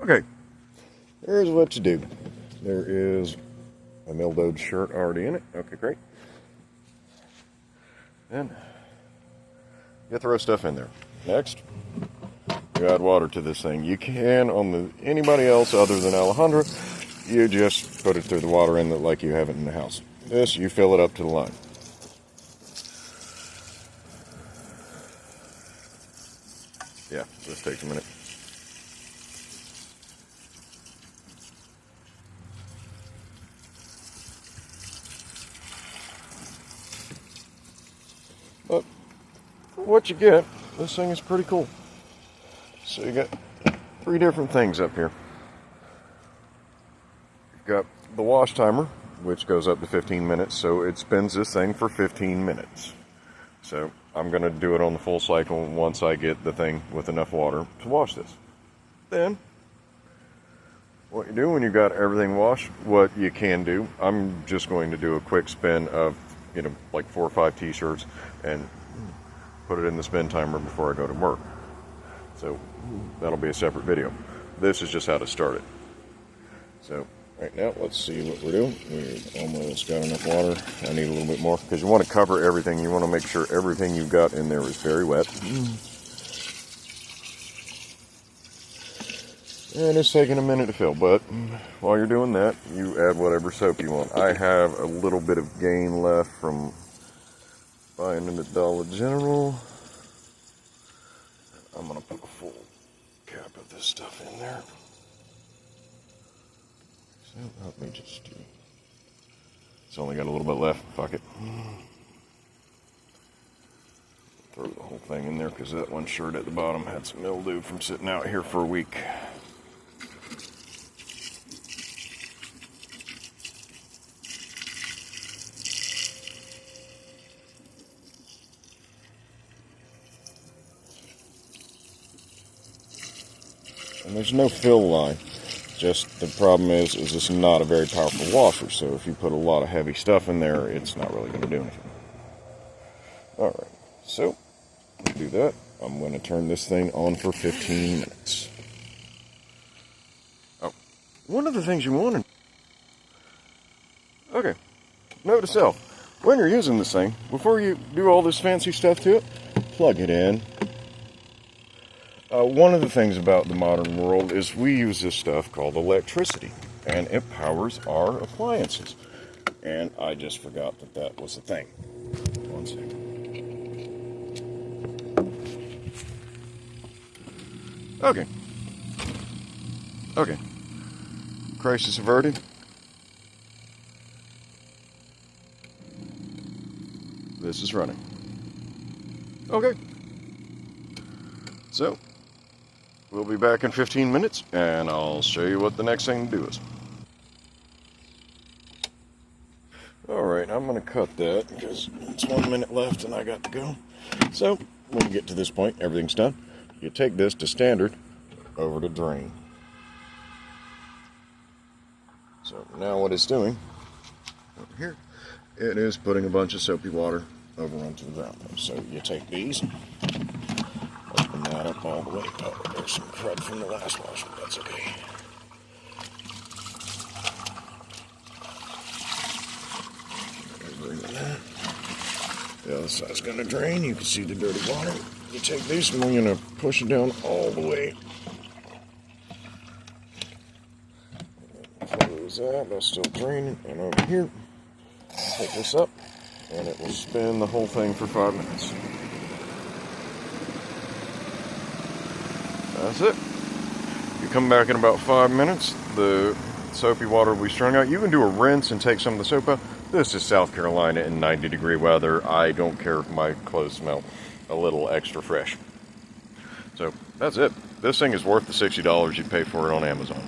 Okay, here's what you do. There is a mildewed shirt already in it. Okay, great. And get the rest stuff in there. Next, you add water to this thing. You can, on anybody else other than Alejandra, you just put it through the water inlet like you have it in the house. This, you fill it up to the line. Yeah, this takes a minute. But for what you get, this thing is pretty cool. So you got 3 different things up here. You've got the wash timer, which goes up to 15 minutes, so it spins this thing for 15 minutes. So I'm going to do it on the full cycle once I get the thing with enough water to wash this. Then, what you do when you've got everything washed, what you can do, I'm just going to do a quick spin of, like 4 or 5 t-shirts and put it in the spin timer before I go to work. So that'll be a separate video. This is just how to start it. So right now, let's see what we're doing. We've almost got enough water. I need a little bit more because you want to cover everything. You want to make sure everything you've got in there is very wet. And it's taking a minute to fill, but while you're doing that, you add whatever soap you want. I have a little bit of Gain left from buying in the Dollar General. I'm going to put a full cap of this stuff in there. So let me just do. It's only got a little bit left. Fuck it. Throw the whole thing in there because that one shirt at the bottom had some mildew from sitting out here for a week. And there's no fill line. Just the problem is it's not a very powerful washer. So if you put a lot of heavy stuff in there, it's not really going to do anything. All right. So to do that, I'm going to turn this thing on for 15 minutes. Oh, one of the things you want to. Okay. Note to self: when you're using this thing, before you do all this fancy stuff to it, plug it in. One of the things about the modern world is we use this stuff called electricity, and it powers our appliances. And I just forgot that was a thing. One second. Okay. Crisis averted. This is running. Okay. So, we'll be back in 15 minutes, and I'll show you what the next thing to do is. Alright, I'm going to cut that, because it's 1 minute left and I got to go. So, when you get to this point, everything's done. You take this to standard, over to drain. So, now what it's doing, over here, it is putting a bunch of soapy water over onto the ground. So, you take these, open that up all the way. Oh, there's some crud from the last wash, but that's okay. The other side's going to drain. You can see the dirty water. You take these and we're going to push it down all the way. Close that. That's still draining. And over here, pick this up, and it will spin the whole thing for 5 minutes. That's it. You come back in about 5 minutes, the soapy water will be strung out. You can do a rinse and take some of the soap out. This is South Carolina in 90-degree weather. I don't care if my clothes smell a little extra fresh. So that's it. This thing is worth the $60 you'd pay for it on Amazon.